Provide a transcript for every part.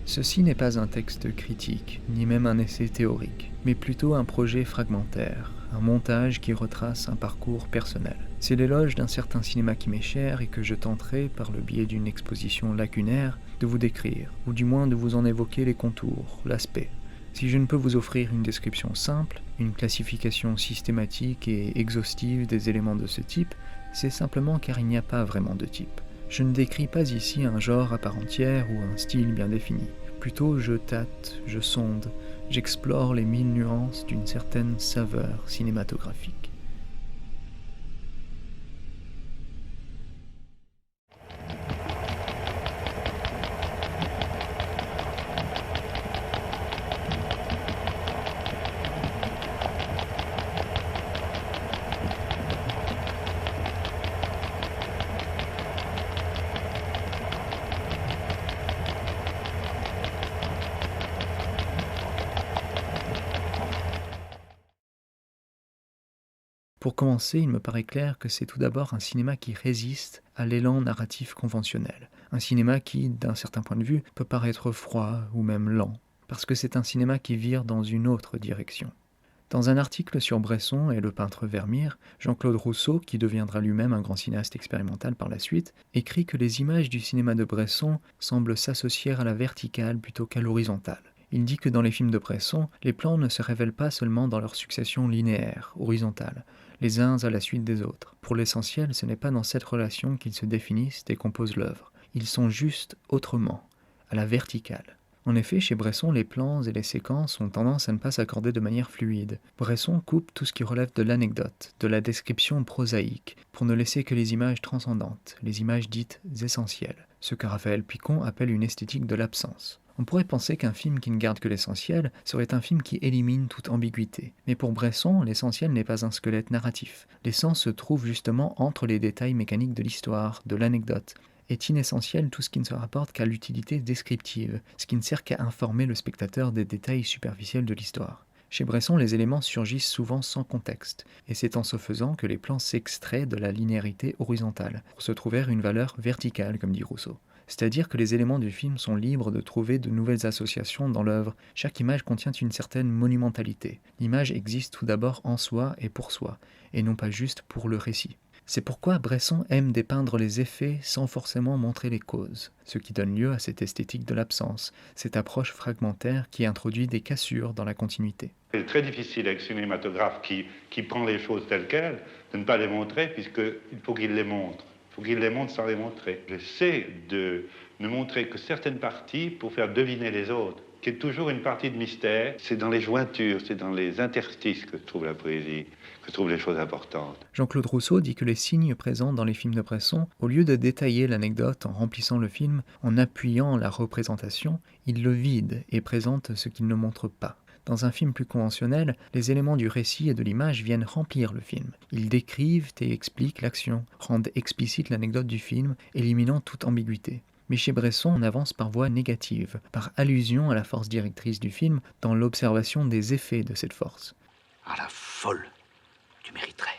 Ceci n'est pas un texte critique, ni même un essai théorique, mais plutôt un projet fragmentaire, un montage qui retrace un parcours personnel. C'est l'éloge d'un certain cinéma qui m'est cher et que je tenterai, par le biais d'une exposition lacunaire, de vous décrire, ou du moins de vous en évoquer les contours, l'aspect. Si je ne peux vous offrir une description simple, une classification systématique et exhaustive des éléments de ce type, c'est simplement car il n'y a pas vraiment de type. Je ne décris pas ici un genre à part entière ou un style bien défini. Plutôt je tâte, je sonde, j'explore les 1000 nuances d'une certaine saveur cinématographique. Pour commencer, il me paraît clair que c'est tout d'abord un cinéma qui résiste à l'élan narratif conventionnel. Un cinéma qui, d'un certain point de vue, peut paraître froid ou même lent, parce que c'est un cinéma qui vire dans une autre direction. Dans un article sur Bresson et le peintre Vermeer, Jean-Claude Rousseau, qui deviendra lui-même un grand cinéaste expérimental par la suite, écrit que les images du cinéma de Bresson semblent s'associer à la verticale plutôt qu'à l'horizontale. Il dit que dans les films de Bresson, les plans ne se révèlent pas seulement dans leur succession linéaire, horizontale, les uns à la suite des autres. Pour l'essentiel, ce n'est pas dans cette relation qu'ils se définissent et composent l'œuvre. Ils sont juste autrement, à la verticale. En effet, chez Bresson, les plans et les séquences ont tendance à ne pas s'accorder de manière fluide. Bresson coupe tout ce qui relève de l'anecdote, de la description prosaïque, pour ne laisser que les images transcendantes, les images dites essentielles, ce que Raphaël Picon appelle une esthétique de l'absence. On pourrait penser qu'un film qui ne garde que l'essentiel serait un film qui élimine toute ambiguïté. Mais pour Bresson, l'essentiel n'est pas un squelette narratif. L'essence se trouve justement entre les détails mécaniques de l'histoire, de l'anecdote. Est inessentiel tout ce qui ne se rapporte qu'à l'utilité descriptive, ce qui ne sert qu'à informer le spectateur des détails superficiels de l'histoire. Chez Bresson, les éléments surgissent souvent sans contexte, et c'est en ce faisant que les plans s'extraient de la linéarité horizontale, pour se trouver une valeur verticale, comme dit Rousseau. C'est-à-dire que les éléments du film sont libres de trouver de nouvelles associations dans l'œuvre. Chaque image contient une certaine monumentalité. L'image existe tout d'abord en soi et pour soi, et non pas juste pour le récit. C'est pourquoi Bresson aime dépeindre les effets sans forcément montrer les causes, ce qui donne lieu à cette esthétique de l'absence, cette approche fragmentaire qui introduit des cassures dans la continuité. C'est très difficile avec un cinématographe qui prend les choses telles quelles, de ne pas les montrer, puisqu'il faut qu'il les montre. Il faut qu'il les montre sans les montrer. J'essaie de ne montrer que certaines parties pour faire deviner les autres, qui est toujours une partie de mystère. C'est dans les jointures, c'est dans les interstices que se trouve la poésie, que se trouvent les choses importantes. Jean-Claude Rousseau dit que les signes présents dans les films de Bresson, au lieu de détailler l'anecdote en remplissant le film, en appuyant la représentation, il le vide et présente ce qu'il ne montre pas. Dans un film plus conventionnel, les éléments du récit et de l'image viennent remplir le film. Ils décrivent et expliquent l'action, rendent explicite l'anecdote du film, éliminant toute ambiguïté. Mais chez Bresson, on avance par voie négative, par allusion à la force directrice du film, dans l'observation des effets de cette force. À la folle, tu mériterais.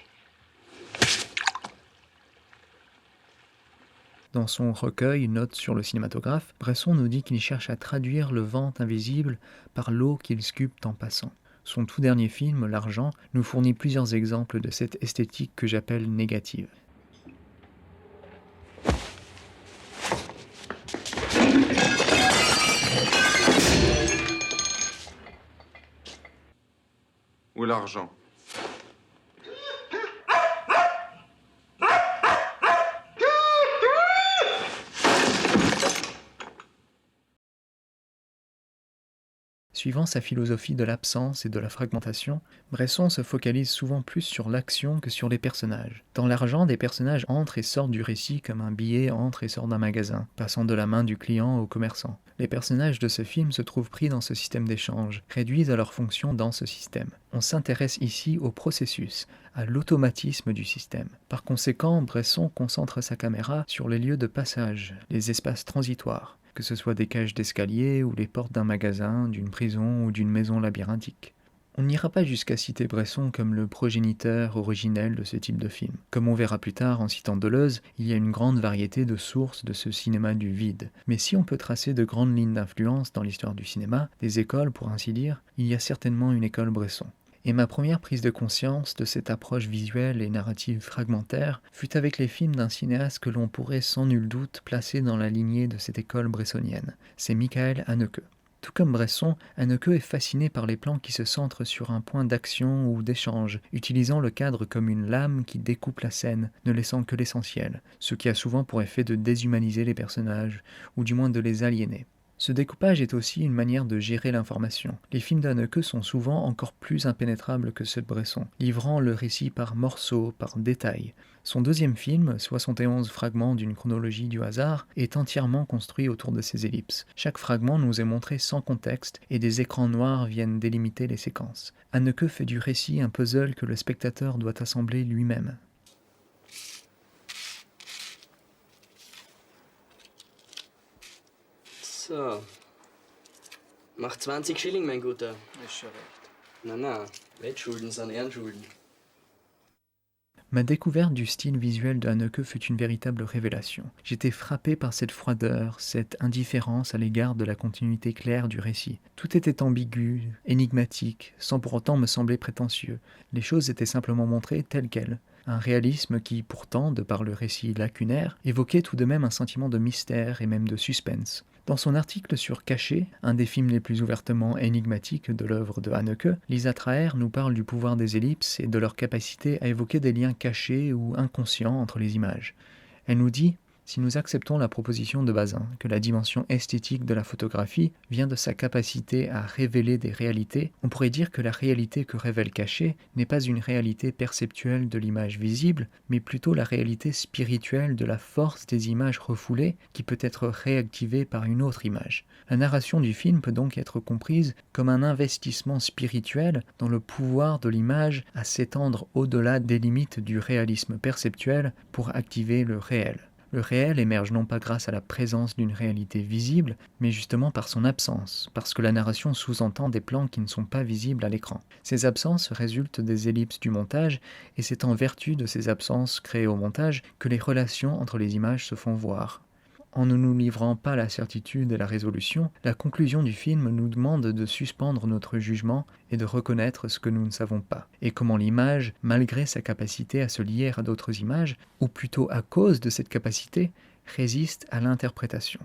Dans son recueil Notes sur le cinématographe, Bresson nous dit qu'il cherche à traduire le vent invisible par l'eau qu'il sculpte en passant. Son tout dernier film, L'Argent, nous fournit plusieurs exemples de cette esthétique que j'appelle négative. Où est l'argent? Suivant sa philosophie de l'absence et de la fragmentation, Bresson se focalise souvent plus sur l'action que sur les personnages. Dans L'Argent, des personnages entrent et sortent du récit comme un billet entre et sort d'un magasin, passant de la main du client au commerçant. Les personnages de ce film se trouvent pris dans ce système d'échange, réduits à leur fonction dans ce système. On s'intéresse ici au processus, à l'automatisme du système. Par conséquent, Bresson concentre sa caméra sur les lieux de passage, les espaces transitoires, que ce soit des cages d'escalier ou les portes d'un magasin, d'une prison ou d'une maison labyrinthique. On n'ira pas jusqu'à citer Bresson comme le progéniteur originel de ce type de film. Comme on verra plus tard en citant Deleuze, il y a une grande variété de sources de ce cinéma du vide. Mais si on peut tracer de grandes lignes d'influence dans l'histoire du cinéma, des écoles pour ainsi dire, il y a certainement une école Bresson. Et ma première prise de conscience de cette approche visuelle et narrative fragmentaire fut avec les films d'un cinéaste que l'on pourrait sans nul doute placer dans la lignée de cette école bressonienne. C'est Michael Haneke. Tout comme Bresson, Haneke est fasciné par les plans qui se centrent sur un point d'action ou d'échange, utilisant le cadre comme une lame qui découpe la scène, ne laissant que l'essentiel, ce qui a souvent pour effet de déshumaniser les personnages, ou du moins de les aliéner. Ce découpage est aussi une manière de gérer l'information. Les films d'Haneke sont souvent encore plus impénétrables que ceux de Bresson, livrant le récit par morceaux, par détails. Son deuxième film, 71 fragments d'une chronologie du hasard, est entièrement construit autour de ces ellipses. Chaque fragment nous est montré sans contexte et des écrans noirs viennent délimiter les séquences. Haneke fait du récit un puzzle que le spectateur doit assembler lui-même. So. Mach 20 Schilling, mein Guter. Ist schon recht. Na, Wettschulden sind Ehrenschulden. Ma découverte du style visuel de Haneke fut une véritable révélation. J'étais frappé par cette froideur, cette indifférence à l'égard de la continuité claire du récit. Tout était ambigu, énigmatique, sans pour autant me sembler prétentieux. Les choses étaient simplement montrées telles quelles. Un réalisme qui, pourtant, de par le récit lacunaire, évoquait tout de même un sentiment de mystère et même de suspense. Dans son article sur Caché, un des films les plus ouvertement énigmatiques de l'œuvre de Haneke, Lisa Traher nous parle du pouvoir des ellipses et de leur capacité à évoquer des liens cachés ou inconscients entre les images. Elle nous dit: si nous acceptons la proposition de Bazin, que la dimension esthétique de la photographie vient de sa capacité à révéler des réalités, on pourrait dire que la réalité que révèle Caché n'est pas une réalité perceptuelle de l'image visible, mais plutôt la réalité spirituelle de la force des images refoulées qui peut être réactivée par une autre image. La narration du film peut donc être comprise comme un investissement spirituel dans le pouvoir de l'image à s'étendre au-delà des limites du réalisme perceptuel pour activer le réel. Le réel émerge non pas grâce à la présence d'une réalité visible, mais justement par son absence, parce que la narration sous-entend des plans qui ne sont pas visibles à l'écran. Ces absences résultent des ellipses du montage, et c'est en vertu de ces absences créées au montage que les relations entre les images se font voir. En ne nous livrant pas la certitude et la résolution, la conclusion du film nous demande de suspendre notre jugement et de reconnaître ce que nous ne savons pas, et comment l'image, malgré sa capacité à se lier à d'autres images, ou plutôt à cause de cette capacité, résiste à l'interprétation.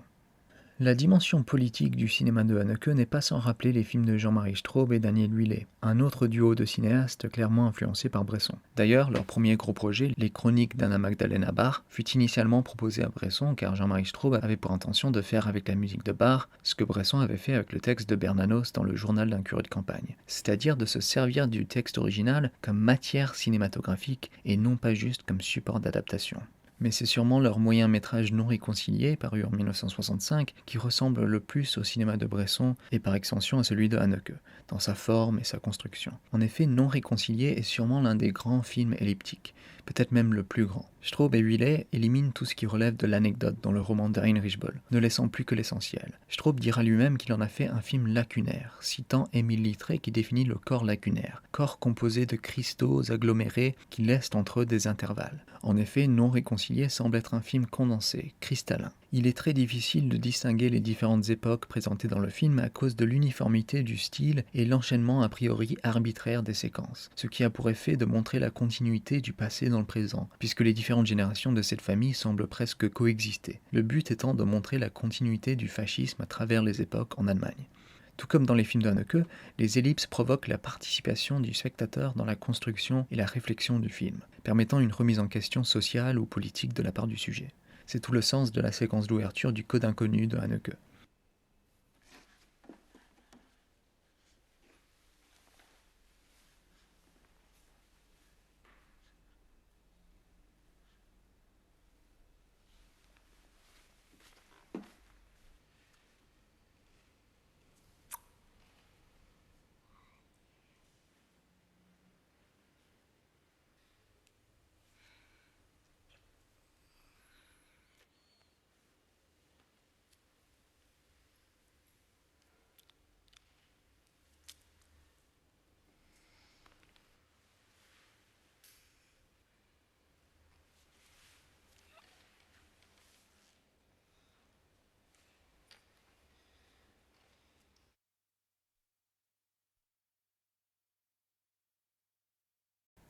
La dimension politique du cinéma de Haneke n'est pas sans rappeler les films de Jean-Marie Straub et Daniel Huillet, un autre duo de cinéastes clairement influencé par Bresson. D'ailleurs, leur premier gros projet, Les Chroniques d'Anna Magdalena Bach, fut initialement proposé à Bresson car Jean-Marie Straub avait pour intention de faire avec la musique de Bach ce que Bresson avait fait avec le texte de Bernanos dans le journal d'un curé de campagne, c'est-à-dire de se servir du texte original comme matière cinématographique et non pas juste comme support d'adaptation. Mais c'est sûrement leur moyen métrage non réconcilié, paru en 1965, qui ressemble le plus au cinéma de Bresson et par extension à celui de Haneke, dans sa forme et sa construction. En effet, Non réconcilié est sûrement l'un des grands films elliptiques, peut-être même le plus grand. Straub et Huillet éliminent tout ce qui relève de l'anecdote dans le roman de Heinrich Böll, ne laissant plus que l'essentiel. Straub dira lui-même qu'il en a fait un film lacunaire, citant Émile Littré qui définit le corps lacunaire, corps composé de cristaux agglomérés qui laissent entre eux des intervalles. En effet, Non réconcilié semble être un film condensé, cristallin. Il est très difficile de distinguer les différentes époques présentées dans le film à cause de l'uniformité du style et l'enchaînement a priori arbitraire des séquences, ce qui a pour effet de montrer la continuité du passé dans le présent, puisque les différentes générations de cette famille semblent presque coexister, le but étant de montrer la continuité du fascisme à travers les époques en Allemagne. Tout comme dans les films de Haneke, les ellipses provoquent la participation du spectateur dans la construction et la réflexion du film, permettant une remise en question sociale ou politique de la part du sujet. C'est tout le sens de la séquence d'ouverture du Code inconnu de Haneke.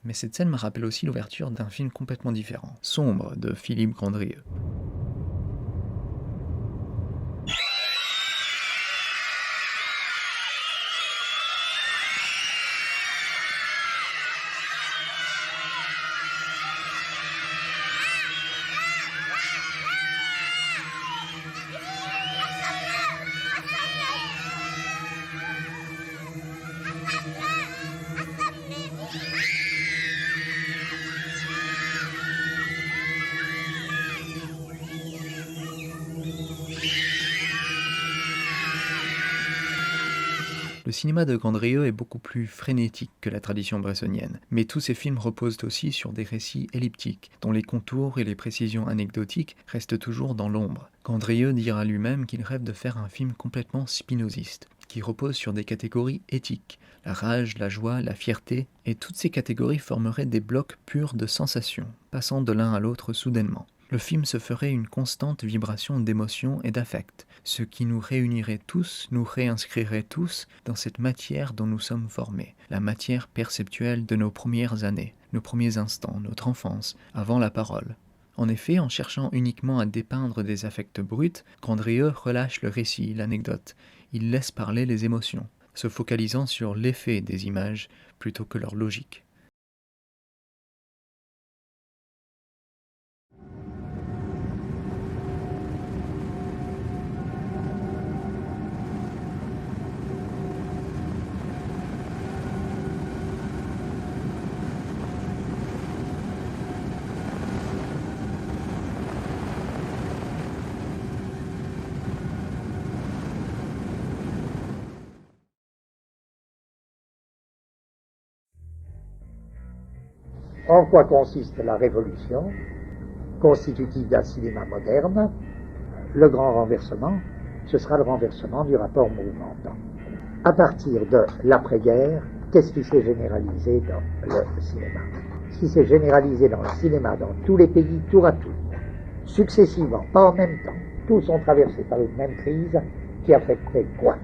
Mais cette scène me rappelle aussi l'ouverture d'un film complètement différent, Sombre, de Philippe Grandrieux. Le cinéma de Grandrieux est beaucoup plus frénétique que la tradition bressonienne, mais tous ces films reposent aussi sur des récits elliptiques, dont les contours et les précisions anecdotiques restent toujours dans l'ombre. Grandrieux dira lui-même qu'il rêve de faire un film complètement spinoziste, qui repose sur des catégories éthiques, la rage, la joie, la fierté, et toutes ces catégories formeraient des blocs purs de sensations, passant de l'un à l'autre soudainement. Le film se ferait une constante vibration d'émotions et d'affect, ce qui nous réunirait tous, nous réinscrirait tous dans cette matière dont nous sommes formés, la matière perceptuelle de nos premières années, nos premiers instants, notre enfance, avant la parole. En effet, en cherchant uniquement à dépeindre des affects bruts, Grandrieux relâche le récit, l'anecdote, il laisse parler les émotions, se focalisant sur l'effet des images plutôt que leur logique. En quoi consiste la révolution, constitutive d'un cinéma moderne? Le grand renversement, ce sera le renversement du rapport mouvement-temps. À partir de l'après-guerre, qu'est-ce qui s'est généralisé dans le cinéma? Ce qui s'est généralisé dans le cinéma, dans tous les pays, tour à tour, successivement, pas en même temps, tous sont traversés par une même crise qui affectait quoi?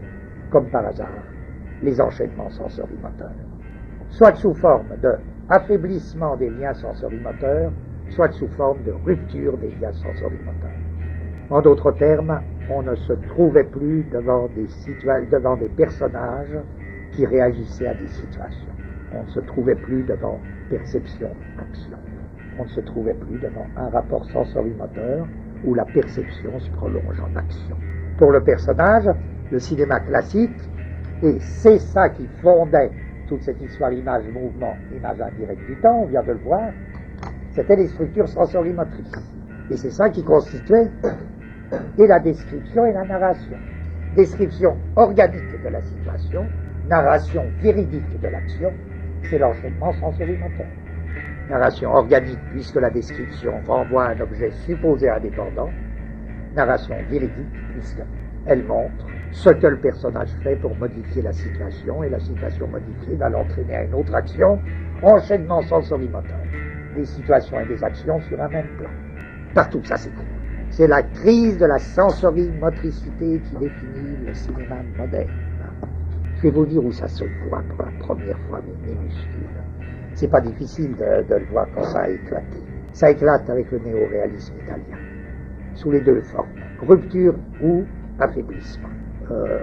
Comme par hasard, les enchaînements sensorimoteurs. Soit sous forme de affaiblissement des liens sensorimoteurs, soit sous forme de rupture des liens sensorimoteurs. En d'autres termes, on ne se trouvait plus devant des personnages qui réagissaient à des situations. On ne se trouvait plus devant perception-action. On ne se trouvait plus devant un rapport sensorimoteur où la perception se prolonge en action. Pour le personnage, le cinéma classique, et c'est ça qui fondait toute cette histoire image-mouvement, image indirecte du temps, on vient de le voir, c'était les structures sensorimotrices. Et c'est ça qui constituait et la description et la narration. Description organique de la situation, narration véridique de l'action, c'est l'enchaînement sensorimoteur. Narration organique puisque la description renvoie à un objet supposé indépendant, narration véridique puisqu'elle montre ce que le personnage fait pour modifier la situation, et la situation modifiée va l'entraîner à une autre action, enchaînement sensorimoteur, des situations et des actions sur un même plan. Partout, ça c'est cool. C'est la crise de la sensorimotricité qui définit le cinéma moderne. Je vais vous dire où ça se voit pour la première fois, mais minuscule. C'est pas difficile de le voir quand ça a éclaté. Ça éclate avec le néo-réalisme italien, sous les deux formes, rupture ou affaiblissement.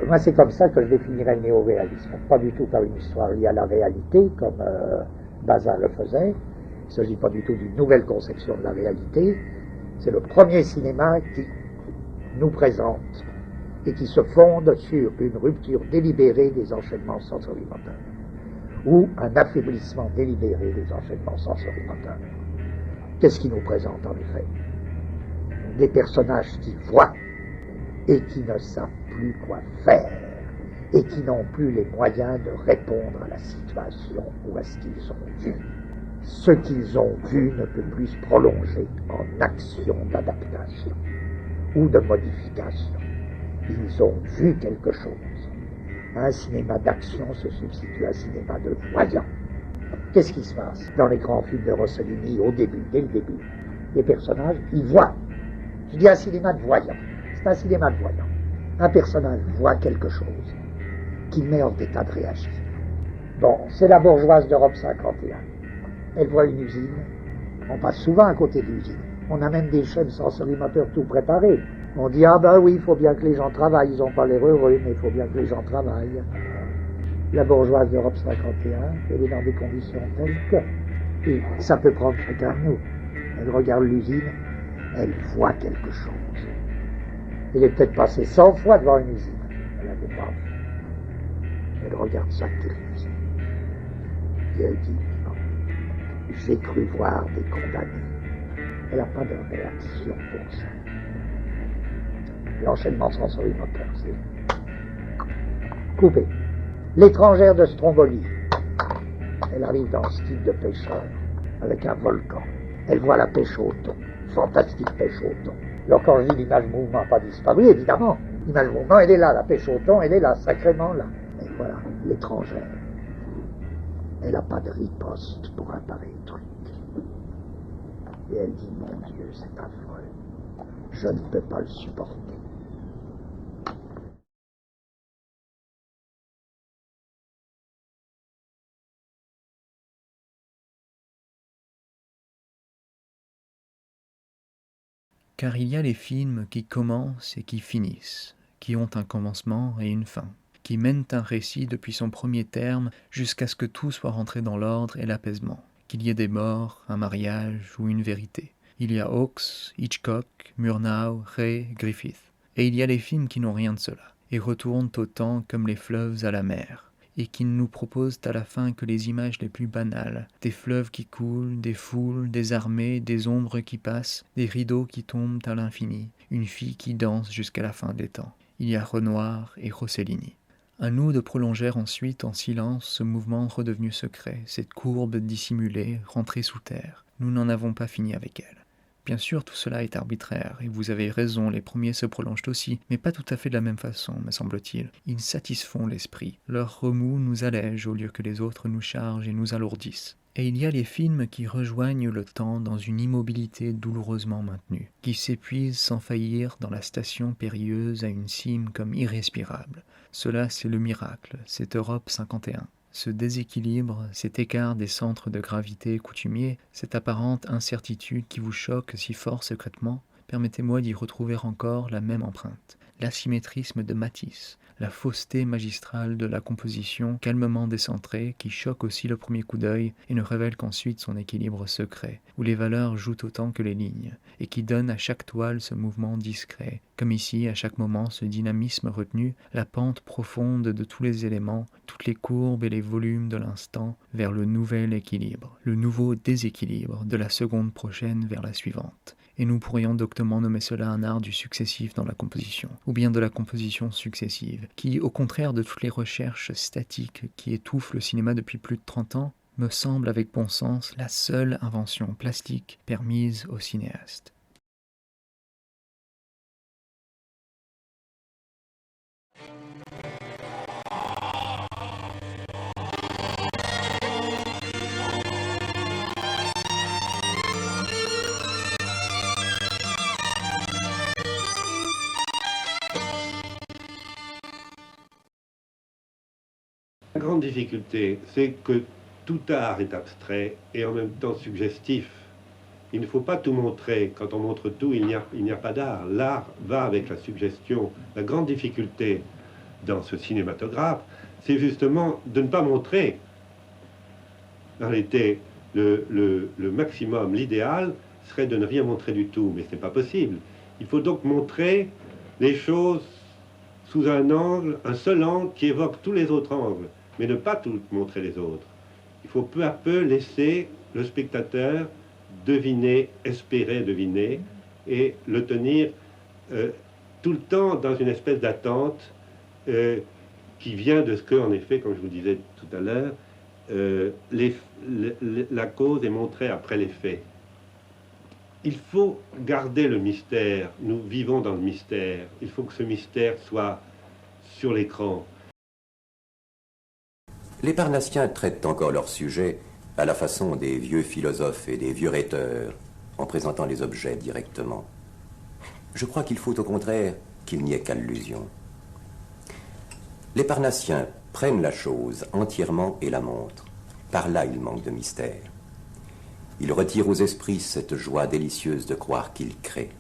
Moi, c'est comme ça que je définirais le néo-réalisme. Pas du tout comme une histoire liée à la réalité, comme Bazin le faisait. Il ne s'agit pas du tout d'une nouvelle conception de la réalité. C'est le premier cinéma qui nous présente et qui se fonde sur une rupture délibérée des enchaînements sensorimoteurs ou un affaiblissement délibéré des enchaînements sensorimoteurs. Qu'est-ce qui nous présente en effet? Des personnages qui voient et qui ne savent plus quoi faire, et qui n'ont plus les moyens de répondre à la situation ou à ce qu'ils ont vu. Ce qu'ils ont vu ne peut plus se prolonger en action d'adaptation ou de modification. Ils ont vu quelque chose. Un cinéma d'action se substitue à un cinéma de voyants. Qu'est-ce qui se passe dans les grands films de Rossellini au début, dès le début? Les personnages, ils voient. Je dis un cinéma de voyants. C'est un cinéma de voyants. Un personnage voit quelque chose qui met hors d'état de réagir. Bon, c'est la bourgeoise d'Europe 51. Elle voit une usine. On passe souvent à côté de l'usine. On a même des chaînes sensorimoteurs tout préparées. On dit, ah ben oui, il faut bien que les gens travaillent. Ils n'ont pas l'air heureux, mais il faut bien que les gens travaillent. La bourgeoise d'Europe 51, elle est dans des conditions telles que, et ça peut prendre chacun de nous. Elle regarde l'usine, elle voit quelque chose. Elle est peut-être passée 100 fois devant une usine. Elle n'avait pas vu. Elle regarde sa télévision. Et elle dit, non, j'ai cru voir des condamnés. Elle n'a pas de réaction pour ça. L'enchaînement sensorimoteur, c'est coupé. L'étrangère de Stromboli. Elle arrive dans ce type de pêcheur, avec un volcan. Elle voit la pêche au thon. Fantastique pêche au thon. Alors quand je dis l'image mouvement n'a pas disparu, évidemment. L'image mouvement, elle est là. La pêche au thon, elle est là, sacrément là. Et voilà, l'étrangère. Elle n'a pas de riposte pour un pareil truc. Et elle dit, mon Dieu, c'est affreux. Je ne peux pas le supporter. Car il y a les films qui commencent et qui finissent, qui ont un commencement et une fin, qui mènent un récit depuis son premier terme jusqu'à ce que tout soit rentré dans l'ordre et l'apaisement, qu'il y ait des morts, un mariage ou une vérité. Il y a Hawks, Hitchcock, Murnau, Ray, Griffith. Et il y a les films qui n'ont rien de cela, et retournent au temps comme les fleuves à la mer, et qui ne nous proposent à la fin que les images les plus banales, des fleuves qui coulent, des foules, des armées, des ombres qui passent, des rideaux qui tombent à l'infini, une fille qui danse jusqu'à la fin des temps. Il y a Renoir et Rossellini. À nous de prolonger ensuite en silence ce mouvement redevenu secret, cette courbe dissimulée, rentrée sous terre. Nous n'en avons pas fini avec elle. Bien sûr, tout cela est arbitraire, et vous avez raison, les premiers se prolongent aussi, mais pas tout à fait de la même façon, me semble-t-il. Ils satisfont l'esprit. Leur remous nous allège au lieu que les autres nous chargent et nous alourdissent. Et il y a les films qui rejoignent le temps dans une immobilité douloureusement maintenue, qui s'épuisent sans faillir dans la station périlleuse à une cime comme irrespirable. Cela, c'est le miracle, c'est Europe 51. Ce déséquilibre, cet écart des centres de gravité coutumiers, cette apparente incertitude qui vous choque si fort secrètement, permettez-moi d'y retrouver encore la même empreinte, l'asymétrisme de Matisse, la fausseté magistrale de la composition calmement décentrée qui choque aussi le premier coup d'œil et ne révèle qu'ensuite son équilibre secret, où les valeurs jouent autant que les lignes, et qui donne à chaque toile ce mouvement discret, comme ici à chaque moment ce dynamisme retenu, la pente profonde de tous les éléments, toutes les courbes et les volumes de l'instant vers le nouvel équilibre, le nouveau déséquilibre de la seconde prochaine vers la suivante. Et nous pourrions doctement nommer cela un art du successif dans la composition, ou bien de la composition successive, qui, au contraire de toutes les recherches statiques qui étouffent le cinéma depuis plus de 30 ans, me semble avec bon sens la seule invention plastique permise aux cinéastes. La grande difficulté, c'est que tout art est abstrait et en même temps suggestif. Il ne faut pas tout montrer. Quand on montre tout, il n'y a pas d'art. L'art va avec la suggestion. La grande difficulté dans ce cinématographe, c'est justement de ne pas montrer. En réalité, le maximum, l'idéal, serait de ne rien montrer du tout, mais ce n'est pas possible. Il faut donc montrer les choses sous un seul angle qui évoque tous les autres angles, mais ne pas tout montrer les autres. Il faut peu à peu laisser le spectateur deviner, espérer deviner, et le tenir tout le temps dans une espèce d'attente qui vient de ce que, en effet, comme je vous disais tout à l'heure, la cause est montrée après les faits. Il faut garder le mystère. Nous vivons dans le mystère. Il faut que ce mystère soit sur l'écran. Les Parnassiens traitent encore leur sujet à la façon des vieux philosophes et des vieux rhéteurs, en présentant les objets directement. Je crois qu'il faut au contraire qu'il n'y ait qu'allusion. Les Parnassiens prennent la chose entièrement et la montrent. Par là, il manque de mystère. Il retire aux esprits cette joie délicieuse de croire qu'ils créent.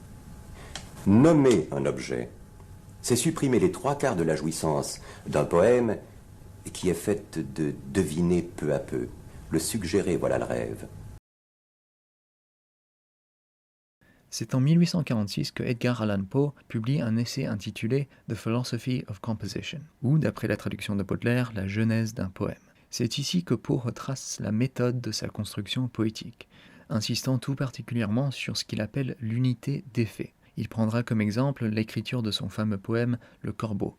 Nommer un objet, c'est supprimer les 3/4 de la jouissance d'un poème qui est faite de deviner peu à peu. Le suggérer, voilà le rêve. C'est en 1846 que Edgar Allan Poe publie un essai intitulé The Philosophy of Composition, ou, d'après la traduction de Baudelaire, la genèse d'un poème. C'est ici que Poe retrace la méthode de sa construction poétique, insistant tout particulièrement sur ce qu'il appelle l'unité d'effet. Il prendra comme exemple l'écriture de son fameux poème « Le Corbeau ».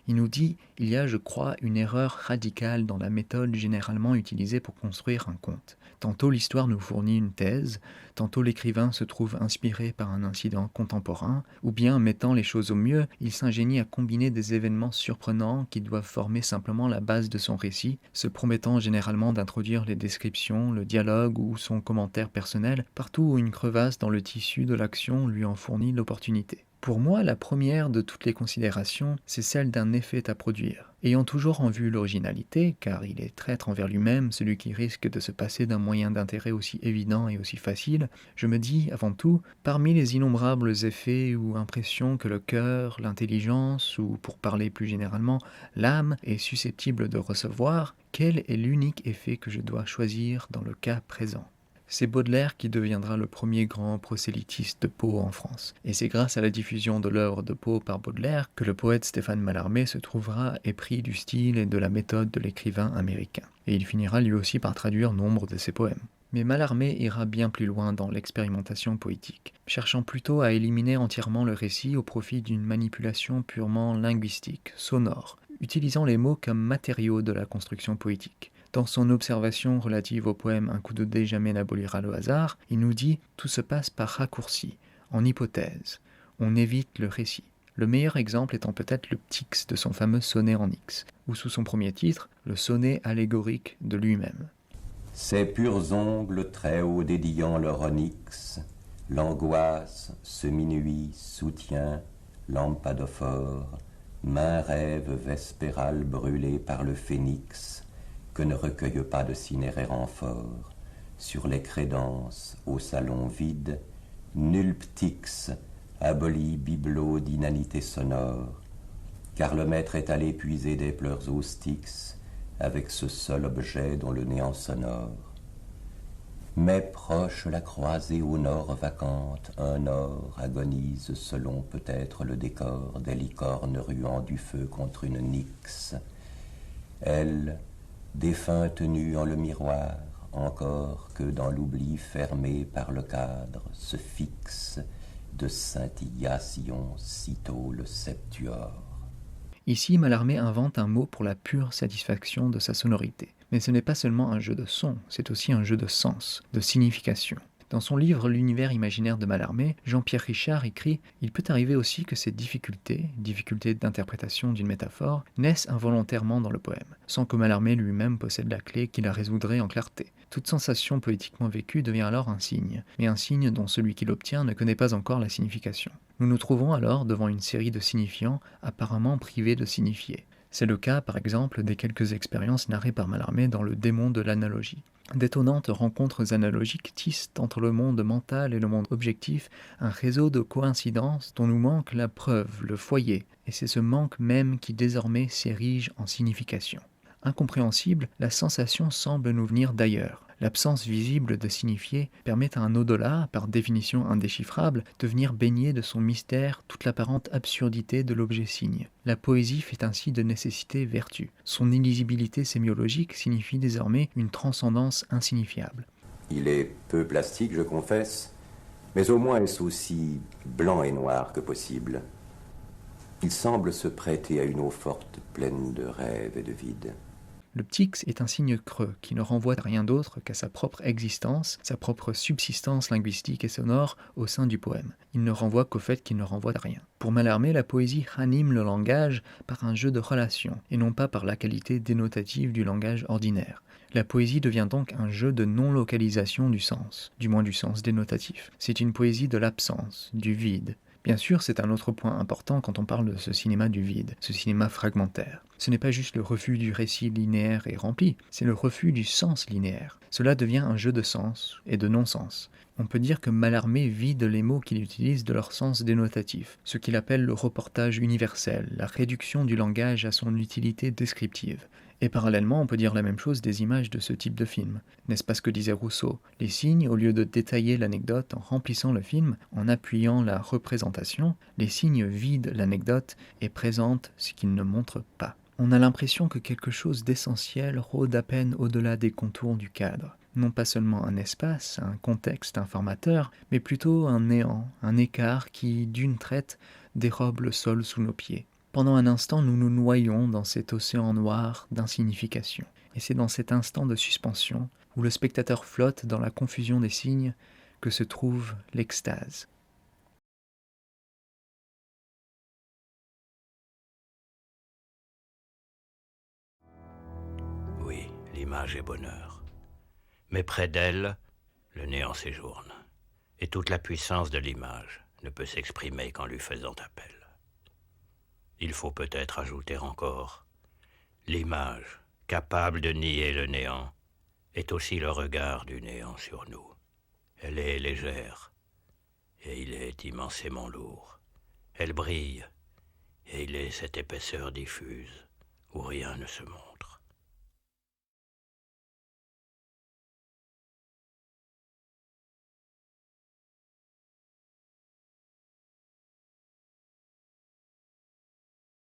Il nous dit « Il y a, je crois, une erreur radicale dans la méthode généralement utilisée pour construire un conte. Tantôt l'histoire nous fournit une thèse, tantôt l'écrivain se trouve inspiré par un incident contemporain, ou bien, mettant les choses au mieux, il s'ingénie à combiner des événements surprenants qui doivent former simplement la base de son récit, se promettant généralement d'introduire les descriptions, le dialogue ou son commentaire personnel, partout où une crevasse dans le tissu de l'action lui en fournit l'opportunité. Pour moi, la première de toutes les considérations, c'est celle d'un effet à produire. Ayant toujours en vue l'originalité, car il est traître envers lui-même, celui qui risque de se passer d'un moyen d'intérêt aussi évident et aussi facile, je me dis, avant tout, parmi les innombrables effets ou impressions que le cœur, l'intelligence, ou pour parler plus généralement, l'âme est susceptible de recevoir, quel est l'unique effet que je dois choisir dans le cas présent ? C'est Baudelaire qui deviendra le premier grand prosélytiste de Poe en France. Et c'est grâce à la diffusion de l'œuvre de Poe par Baudelaire que le poète Stéphane Mallarmé se trouvera épris du style et de la méthode de l'écrivain américain. Et il finira lui aussi par traduire nombre de ses poèmes. Mais Mallarmé ira bien plus loin dans l'expérimentation poétique, cherchant plutôt à éliminer entièrement le récit au profit d'une manipulation purement linguistique, sonore, utilisant les mots comme matériaux de la construction poétique. Dans son observation relative au poème « Un coup de dé jamais n'abolira le hasard », il nous dit « Tout se passe par raccourci, en hypothèse. On évite le récit. » Le meilleur exemple étant peut-être le ptyx de son fameux sonnet en X, ou sous son premier titre, le sonnet allégorique de lui-même. Ces purs ongles très hauts dédiant leur onyx, l'angoisse, ce minuit soutient, lampadophore, main rêve vespéral brûlé par le phénix, que ne recueille pas de cinéraire amphore. Sur les crédences, au salon vide, nul ptyx abolit bibelot d'inanité sonore, car le maître est allé puiser des pleurs au Styx avec ce seul objet dont le néant sonore. Mais proche la croisée au nord vacante, un or agonise selon peut-être le décor des licornes ruant du feu contre une nyx. Elle, défunte nue en le miroir, encore que dans l'oubli fermé par le cadre, se fixe de scintillation sitôt le septuor. Ici, Mallarmé invente un mot pour la pure satisfaction de sa sonorité. Mais ce n'est pas seulement un jeu de son, c'est aussi un jeu de sens, de signification. Dans son livre L'univers imaginaire de Mallarmé, Jean-Pierre Richard écrit « Il peut arriver aussi que ces difficultés d'interprétation d'une métaphore, naissent involontairement dans le poème, sans que Mallarmé lui-même possède la clé qui la résoudrait en clarté. Toute sensation poétiquement vécue devient alors un signe, mais un signe dont celui qui l'obtient ne connaît pas encore la signification. Nous nous trouvons alors devant une série de signifiants apparemment privés de signifier. C'est le cas, par exemple, des quelques expériences narrées par Mallarmé dans Le démon de l'analogie. D'étonnantes rencontres analogiques tissent entre le monde mental et le monde objectif un réseau de coïncidences dont nous manque la preuve, le foyer, et c'est ce manque même qui désormais s'érige en signification. Incompréhensible, la sensation semble nous venir d'ailleurs. L'absence visible de signifié permet à un au-delà, par définition indéchiffrable, de venir baigner de son mystère toute l'apparente absurdité de l'objet signe. La poésie fait ainsi de nécessité vertu. Son illisibilité sémiologique signifie désormais une transcendance insignifiable. Il est peu plastique, je confesse, mais au moins est-ce aussi blanc et noir que possible. Il semble se prêter à une eau forte, pleine de rêves et de vide. Le ptyx est un signe creux qui ne renvoie à rien d'autre qu'à sa propre existence, sa propre subsistance linguistique et sonore au sein du poème. Il ne renvoie qu'au fait qu'il ne renvoie à rien. Pour Mallarmé, la poésie ranime le langage par un jeu de relations, et non pas par la qualité dénotative du langage ordinaire. La poésie devient donc un jeu de non-localisation du sens, du moins du sens dénotatif. C'est une poésie de l'absence, du vide, Bien sûr, c'est un autre point important quand on parle de ce cinéma du vide, ce cinéma fragmentaire. Ce n'est pas juste le refus du récit linéaire et rempli, c'est le refus du sens linéaire. Cela devient un jeu de sens et de non-sens. On peut dire que Mallarmé vide les mots qu'il utilise de leur sens dénotatif, ce qu'il appelle le reportage universel, la réduction du langage à son utilité descriptive. Et parallèlement, on peut dire la même chose des images de ce type de film. N'est-ce pas ce que disait Rousseau? Les signes, au lieu de détailler l'anecdote en remplissant le film, en appuyant la représentation, les signes vident l'anecdote et présentent ce qu'ils ne montrent pas. On a l'impression que quelque chose d'essentiel rôde à peine au-delà des contours du cadre. Non pas seulement un espace, un contexte informateur, mais plutôt un néant, un écart qui, d'une traite, dérobe le sol sous nos pieds. Pendant un instant, nous nous noyons dans cet océan noir d'insignification. Et c'est dans cet instant de suspension, où le spectateur flotte dans la confusion des signes, que se trouve l'extase. Oui, l'image est bonheur. Mais près d'elle, le néant séjourne. Et toute la puissance de l'image ne peut s'exprimer qu'en lui faisant appel. Il faut peut-être ajouter encore, l'image, capable de nier le néant, est aussi le regard du néant sur nous. Elle est légère, et il est immensément lourd. Elle brille, et il est cette épaisseur diffuse où rien ne se montre.